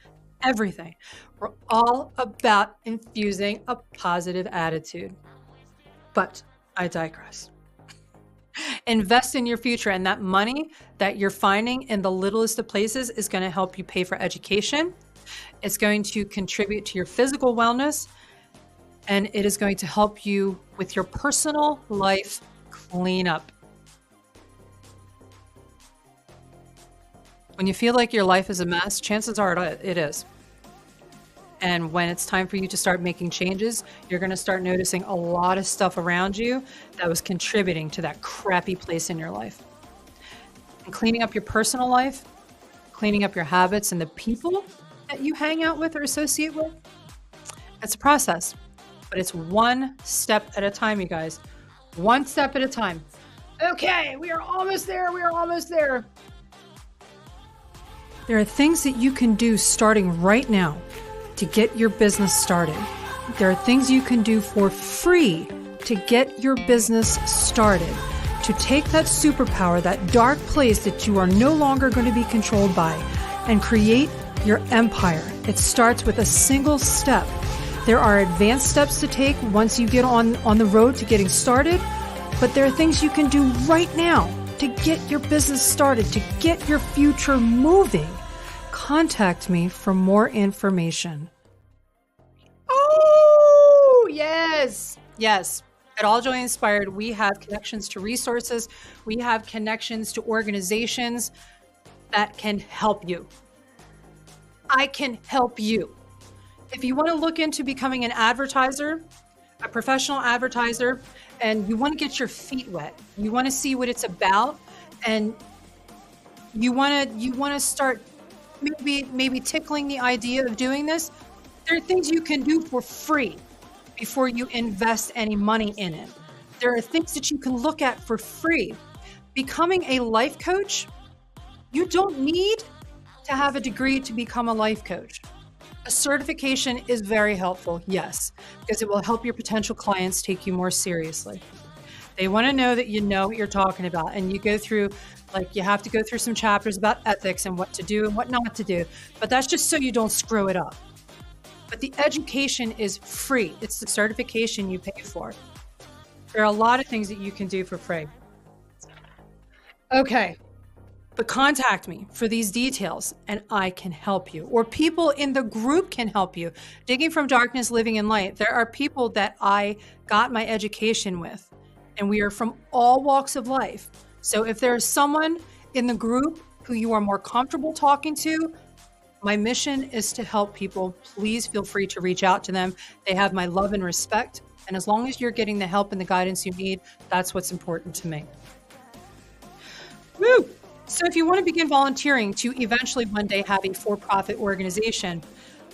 Everything. We're all about infusing a positive attitude. But I digress. Invest in your future, and that money that you're finding in the littlest of places is going to help you pay for education. It's going to contribute to your physical wellness, and it is going to help you with your personal life cleanup. When you feel like your life is a mess, chances are it is. And when it's time for you to start making changes, you're going to start noticing a lot of stuff around you that was contributing to that crappy place in your life. And cleaning up your personal life, cleaning up your habits and the people that you hang out with or associate with, it's a process, but it's one step at a time, you guys. One step at a time. Okay, we are almost there. We are almost there. There are things that you can do starting right now to get your business started. There are things you can do for free to get your business started, to take that superpower, that dark place that you are no longer going to be controlled by, and create your empire. It starts with a single step. There are advanced steps to take once you get on the road to getting started, but there are things you can do right now to get your business started, to get your future moving. Contact me for more information. Oh, yes. Yes. At AllJoy Inspired, we have connections to resources. We have connections to organizations that can help you. I can help you. If you want to look into becoming an advertiser, a professional advertiser, and you want to get your feet wet, you want to see what it's about, and you want to start maybe tickling the idea of doing this, there are things you can do for free before you invest any money in it. There are things that you can look at for free. Becoming a life coach, you don't need to have a degree to become a life coach. A certification is very helpful, yes, because it will help your potential clients take you more seriously. They want to know that you know what you're talking about, and you go through, you have to go through some chapters about ethics and what to do and what not to do, but that's just so you don't screw it up. But the education is free. It's the certification you pay for. There are a lot of things that you can do for free. Okay, but contact me for these details and I can help you. Or people in the group can help you. Digging from Darkness, Living in Light. There are people that I got my education with, and we are from all walks of life. So if there's someone in the group who you are more comfortable talking to, my mission is to help people. Please feel free to reach out to them. They have my love and respect. And as long as you're getting the help and the guidance you need, that's what's important to me. Woo! So if you want to begin volunteering to eventually one day have a for-profit organization,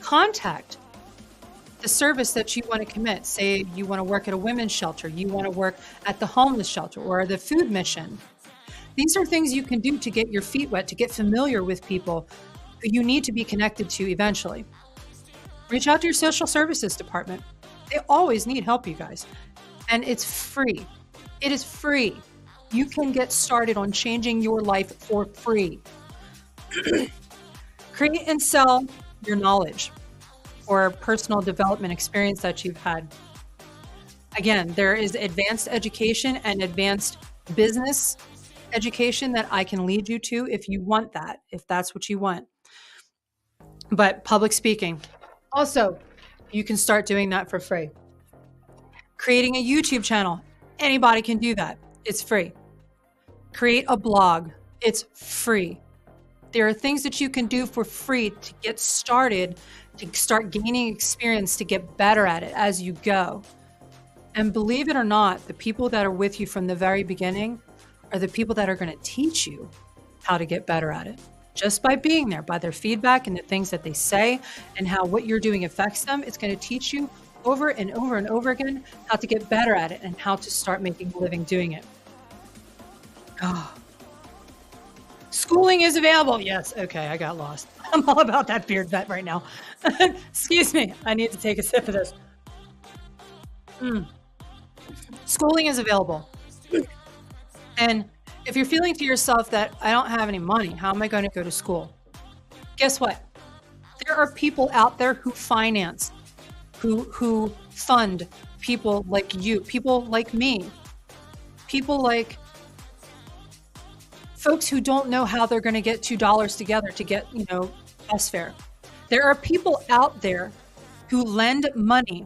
contact the service that you want to commit. Say you want to work at a women's shelter, you want to work at the homeless shelter or the food mission. These are things you can do to get your feet wet, to get familiar with people who you need to be connected to eventually. Reach out to your social services department. They always need help, you guys. And it's free. It is free. You can get started on changing your life for free. Create and sell your knowledge or personal development experience that you've had. Again, there is advanced education and advanced business education that I can lead you to if you want that, if that's what you want. But public speaking, also, you can start doing that for free. Creating a YouTube channel, anybody can do that. It's free. Create a blog, it's free. There are things that you can do for free to get started, to start gaining experience, to get better at it as you go. And believe it or not, the people that are with you from the very beginning are the people that are going to teach you how to get better at it. Just by being there, by their feedback and the things that they say and how what you're doing affects them, it's going to teach you over and over and over again how to get better at it and how to start making a living doing it. Oh. Schooling is available. Yes. Okay. I got lost. I'm all about that beard vet right now. Excuse me. I need to take a sip of this. Schooling is available. And if you're feeling to yourself that I don't have any money, how am I going to go to school? Guess what? There are people out there who finance, who fund people like you, people like me, people like folks who don't know how they're going to get $2 together to get, bus fare. There are people out there who lend money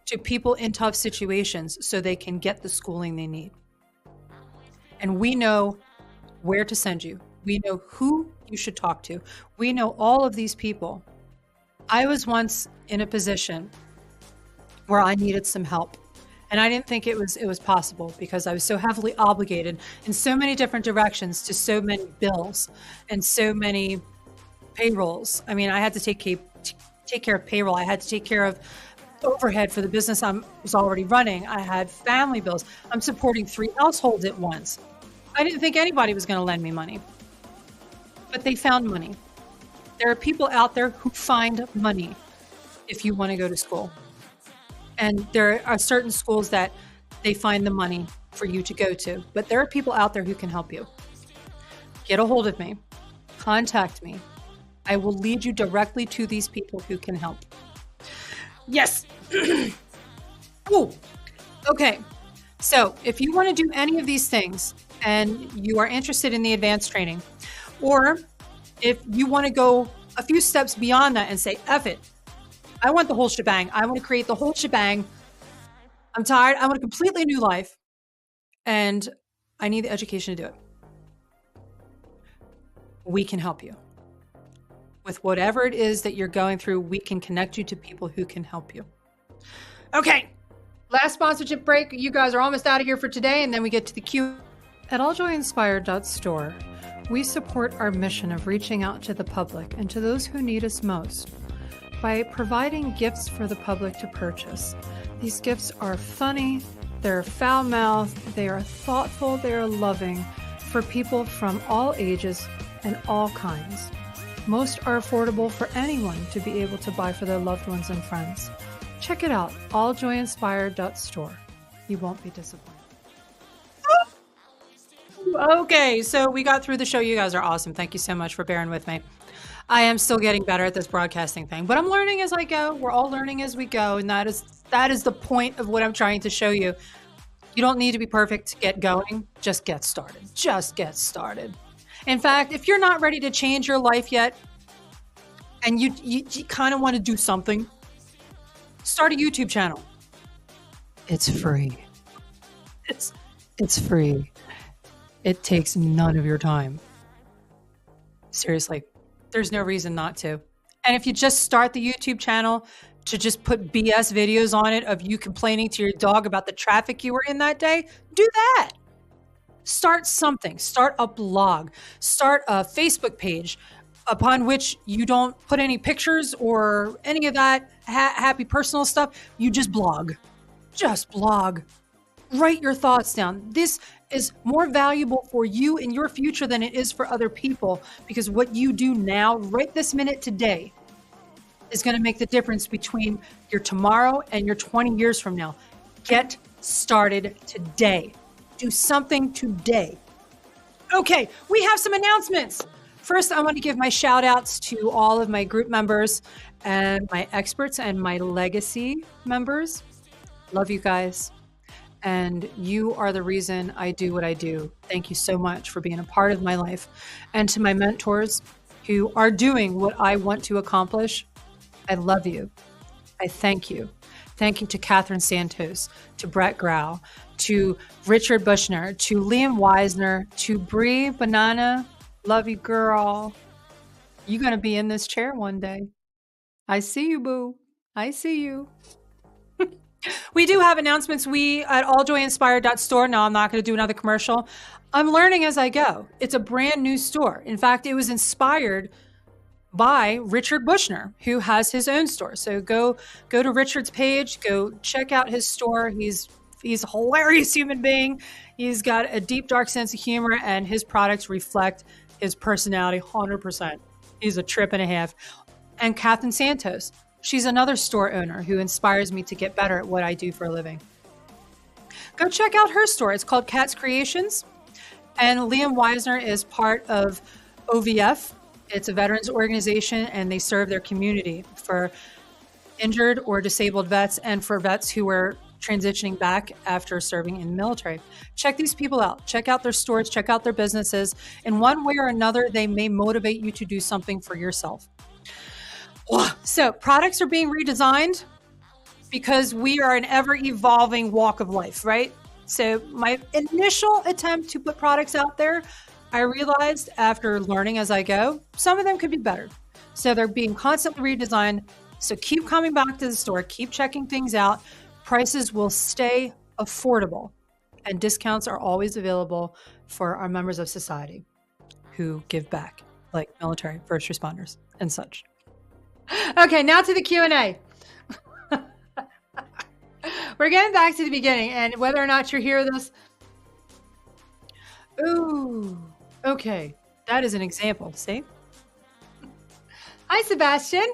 to people in tough situations so they can get the schooling they need. And we know where to send you. We know who you should talk to. We know all of these people. I was once in a position where I needed some help. And I didn't think it was possible because I was so heavily obligated in so many different directions to so many bills and so many payrolls. I mean, I had to take care of payroll. I had to take care of overhead for the business I was already running. I had family bills. I'm supporting 3 households at once. I didn't think anybody was going to lend me money, but they found money. There are people out there who find money if you want to go to school. And there are certain schools that they find the money for you to go to, but there are people out there who can help you. Get a hold of me, contact me. I will lead you directly to these people who can help. Yes. Oh, okay. So if you want to do any of these things and you are interested in the advanced training, or if you want to go a few steps beyond that and say, F it, I want the whole shebang. I want to create the whole shebang. I'm tired. I want a completely new life. And I need the education to do it. We can help you. With whatever it is that you're going through, we can connect you to people who can help you. Okay. Last sponsorship break. You guys are almost out of here for today, and then we get to the Q. At AllJOYInspired.store, we support our mission of reaching out to the public and to those who need us most by providing gifts for the public to purchase. These gifts are funny, they're foul-mouthed, they are thoughtful, they are loving for people from all ages and all kinds. Most are affordable for anyone to be able to buy for their loved ones and friends. Check it out, AllJOYInspired.store. You won't be disappointed. Okay, so we got through the show. You guys are awesome. Thank you so much for bearing with me. I am still getting better at this broadcasting thing, but I'm learning as I go. We're all learning as we go, and that is the point of what I'm trying to show you. You don't need to be perfect to get going. Just get started. Just get started. In fact, if you're not ready to change your life yet, and you kind of want to do something, start a YouTube channel. It's free. It's free. It takes none of your time. Seriously, there's no reason not to. And if you just start the YouTube channel to just put BS videos on it of you complaining to your dog about the traffic you were in that day, do that. Start something. Start a blog. Start a Facebook page upon which you don't put any pictures or any of that happy personal stuff. You just blog. Just blog. Write your thoughts down. This is more valuable for you in your future than it is for other people, because what you do now, right this minute today, is going to make the difference between your tomorrow and your 20 years from now. Get started today. Do something today. Okay, we have some announcements. First, I want to give my shout outs to all of my group members and my experts and my legacy members. Love you guys. And you are the reason I do what I do. Thank you so much for being a part of my life. And to my mentors who are doing what I want to accomplish, I love you. I thank you. Thank you to Catherine Santos, to Brett Grau, to Richard Bushner, to Liam Weisner, to Bree Banana. Love you, girl. You're going to be in this chair one day. I see you, boo. I see you. We do have announcements. We at AllJOYInspired.store. No, I'm not going to do another commercial. I'm learning as I go. It's a brand new store. In fact, it was inspired by Richard Bushner, who has his own store. So go to Richard's page, go check out his store. He's a hilarious human being. He's got a deep, dark sense of humor, and his products reflect his personality 100%. He's a trip and a half. And Catherine Santos, she's another store owner who inspires me to get better at what I do for a living. Go check out her store. It's called Cat's Creations. And Liam Weisner is part of OVF. It's a veterans organization, and they serve their community for injured or disabled vets and for vets who are transitioning back after serving in the military. Check these people out. Check out their stores. Check out their businesses. In one way or another, they may motivate you to do something for yourself. So products are being redesigned because we are an ever-evolving walk of life, right? So my initial attempt to put products out there, I realized after learning as I go, some of them could be better. So they're being constantly redesigned. So keep coming back to the store, keep checking things out. Prices will stay affordable, and discounts are always available for our members of society who give back, like military, first responders, and such. Okay, now to the Q&A. We're getting back to the beginning, and whether or not you hear this. Ooh, okay. That is an example, see? Hi, Sebastian.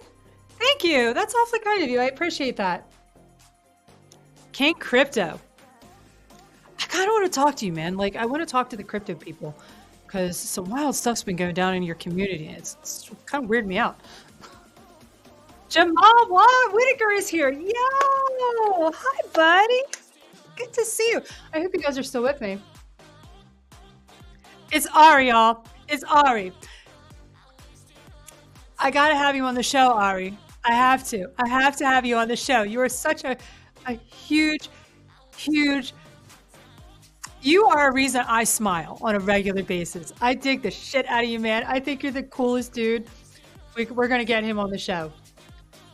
Thank you. That's awfully kind of you. I appreciate that. King Crypto. I kind of want to talk to you, man. Like, I want to talk to the crypto people because some wild stuff's been going down in your community. It's kind of weirded me out. Jamal Whitaker is here. Yo! Hi, buddy. Good to see you. I hope you guys are still with me. It's Ari, y'all. It's Ari. I got to have you on the show, Ari. I have to. I have to have you on the show. You are such a huge, huge... You are a reason I smile on a regular basis. I dig the shit out of you, man. I think you're the coolest dude. We're going to get him on the show.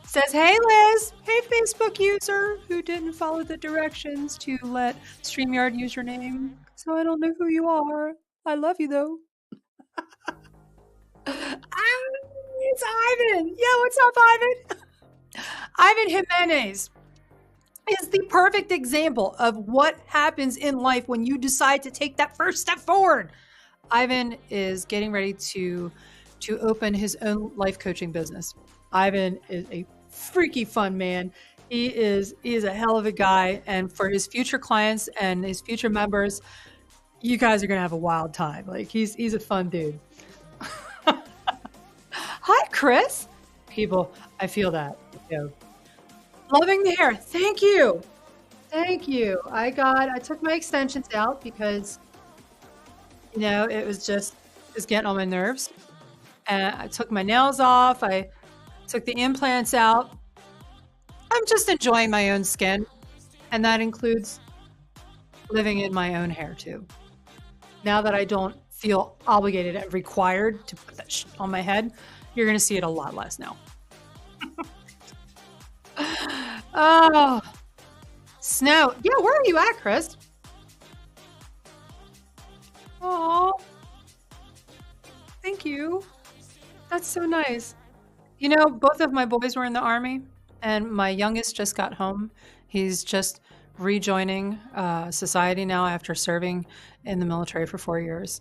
Says, hey, Liz. Hey, Facebook user who didn't follow the directions to let StreamYard use your name. So I don't know who you are. I love you, though. It's Ivan. Yo, what's up, Ivan? Ivan Jimenez is the perfect example of what happens in life when you decide to take that first step forward. Ivan is getting ready to open his own life coaching business. Ivan is a freaky fun man. He is a hell of a guy. And for his future clients and his future members, you guys are going to have a wild time. Like he's a fun dude. Hi, Chris. People, I feel that. You know. Loving the hair. Thank you. Thank you. I took my extensions out because, you know, it was getting on my nerves. And I took my nails off. I took the implants out. I'm just enjoying my own skin. And that includes living in my own hair too. Now that I don't feel obligated and required to put that shit on my head, you're going to see it a lot less now. Oh, snow. Yeah, where are you at, Chris? Oh, thank you. That's so nice. You know, both of my boys were in the Army, and my youngest just got home. He's just rejoining society now after serving in the military for 4 years.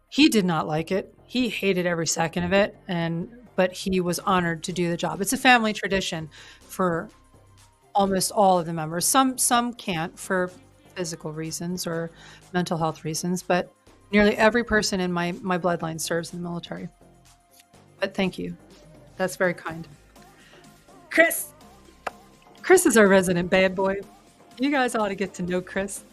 He did not like it. He hated every second of it, but he was honored to do the job. It's a family tradition for almost all of the members. Some can't for physical reasons or mental health reasons, but nearly every person in my bloodline serves in the military. But thank you. That's very kind. Chris is our resident bad boy. You guys ought to get to know Chris.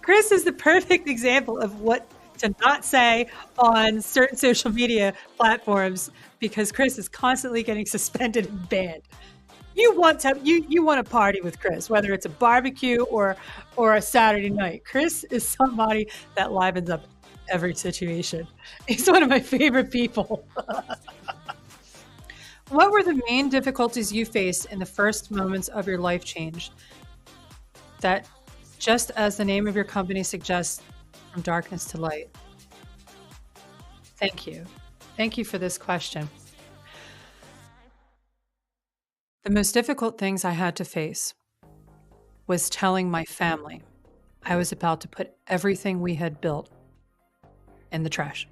Chris is the perfect example of what to not say on certain social media platforms because Chris is constantly getting suspended and banned. You want to party with Chris, whether it's a barbecue or a Saturday night. Chris is somebody that livens up every situation. He's one of my favorite people. What were the main difficulties you faced in the first moments of your life change? That, just as the name of your company suggests, from darkness to light. Thank you. Thank you for this question. The most difficult things I had to face was telling my family I was about to put everything we had built in the trash.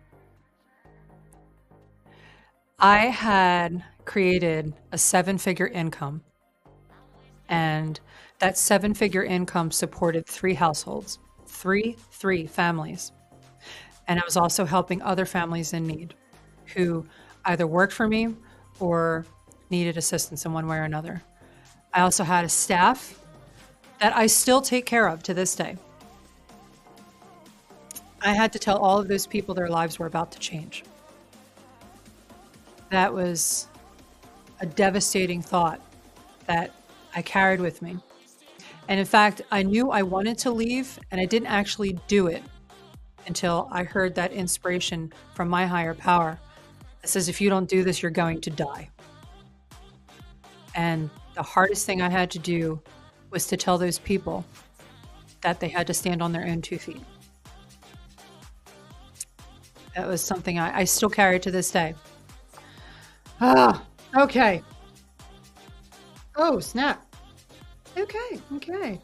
I had created a 7-figure income, and that 7-figure income supported 3 households, three families. And I was also helping other families in need who either worked for me or needed assistance in one way or another. I also had a staff that I still take care of to this day. I had to tell all of those people their lives were about to change. That was a devastating thought that I carried with me. And in fact, I knew I wanted to leave, and I didn't actually do it until I heard that inspiration from my higher power that says, if you don't do this, you're going to die. And the hardest thing I had to do was to tell those people that they had to stand on their own 2 feet. That was something I still carry to this day. Okay. Oh, snap. Okay.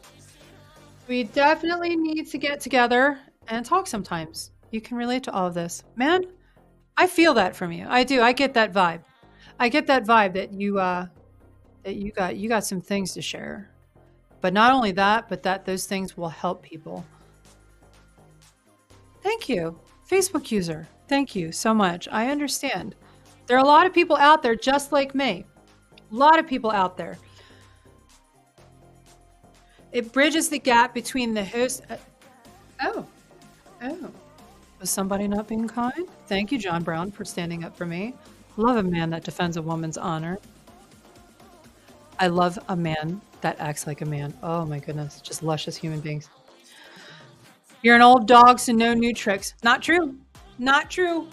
We definitely need to get together and talk sometimes. You can relate to all of this. Man, I feel that from you. I do. I get that vibe. I get that vibe that you got some things to share. But not only that, but that those things will help people. Thank you. Facebook user. Thank you so much. I understand. There are a lot of people out there just like me. A lot of people out there. It bridges the gap between the host. Oh. Was somebody not being kind? Thank you, John Brown, for standing up for me. Love a man that defends a woman's honor. I love a man that acts like a man. Oh my goodness, just luscious human beings. You're an old dog, so no new tricks. Not true. Not true.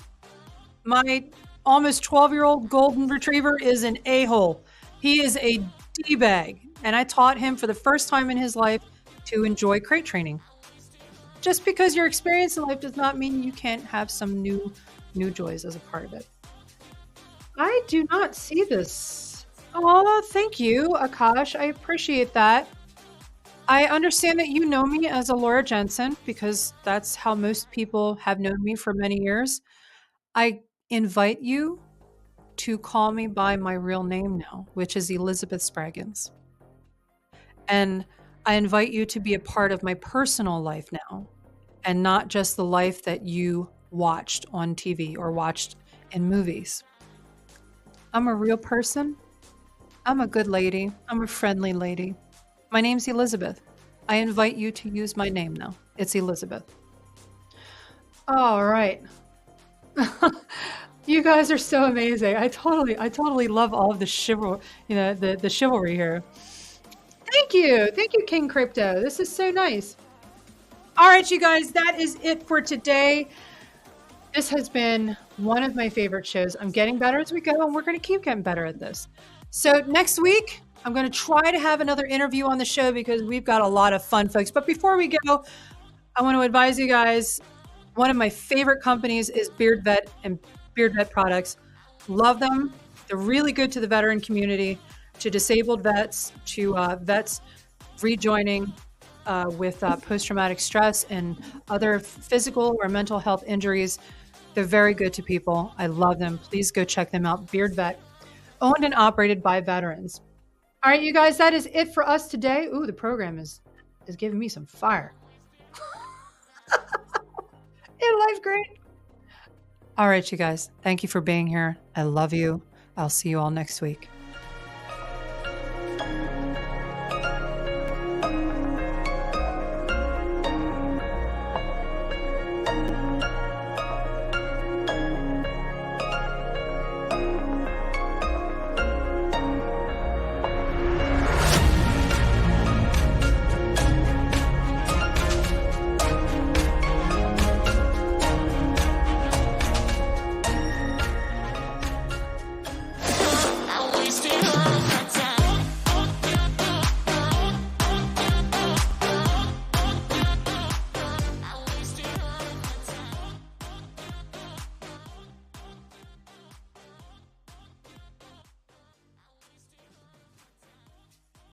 My almost 12-year-old golden retriever is an a-hole. He is a D-bag, and I taught him for the first time in his life to enjoy crate training. Just because your experience in life does not mean you can't have some new joys as a part of it. I do not see this. Oh, thank you, Akash. I appreciate that. I understand that you know me as a Laura Jensen because that's how most people have known me for many years. I invite you to call me by my real name now, which is Elizabeth Spraggins. And I invite you to be a part of my personal life now, and not just the life that you watched on TV or watched in movies. I'm a real person. I'm a good lady. I'm a friendly lady. My name's Elizabeth. I invite you to use my name now. It's Elizabeth. All right. You guys are so amazing. I totally love all of the the chivalry here. Thank you, King Crypto. This is so nice. All right, you guys, that is it for today. This has been one of my favorite shows. I'm getting better as we go, and we're going to keep getting better at this. So next week, I'm going to try to have another interview on the show because we've got a lot of fun, folks. But before we go, I want to advise you guys, one of my favorite companies is Beard Vet and Beard Vet products. Love them. They're really good to the veteran community, to disabled vets, to vets rejoining with post-traumatic stress and other physical or mental health injuries. They're very good to people. I love them. Please go check them out. Beard Vet, owned and operated by veterans. All right, you guys, that is it for us today. Ooh, the program is giving me some fire. Isn't life great? All right, you guys. Thank you for being here. I love you. I'll see you all next week.